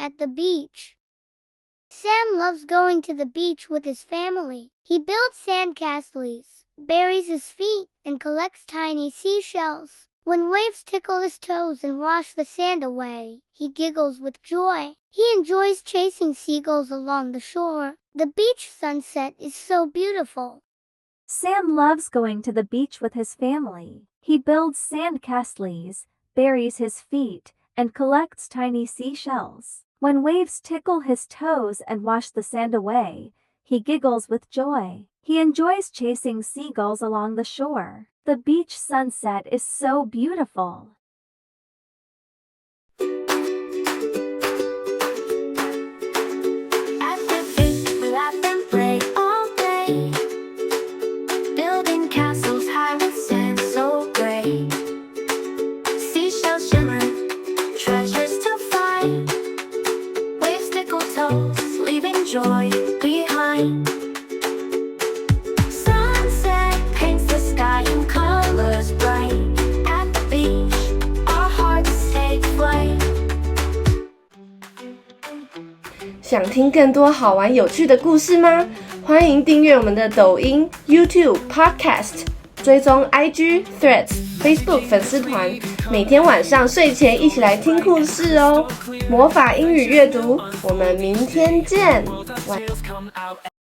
at the beach. Sam loves going to the beach with his family. He builds sandcastles, buries his feet, and collects tiny seashells. When waves tickle his toes and wash the sand away, he giggles with joy. He enjoys chasing seagulls along the shore. The beach sunset is so beautiful. Sam loves going to the beach with his family. He builds sandcastles, buries his feet, and collects tiny seashells. When waves tickle his toes and wash the sand away, he giggles with joy. He enjoys chasing seagulls along the shore. The beach sunset is so beautiful. At the beach, we laugh and play all day, building castles high with sand so gray. Seashells shimmer, treasures to find. Waves tickle toes, leaving joy behind. Sunset paints the sky in colors bright. At the beach, our hearts take flight. 想听更多好玩有趣的故事吗？欢迎订阅我们的抖音、YouTube、Podcast， 追踪 IG、Threads、Facebook 粉丝团，每天晚上睡前一起来听故事哦。魔法英语阅读，我们明天见。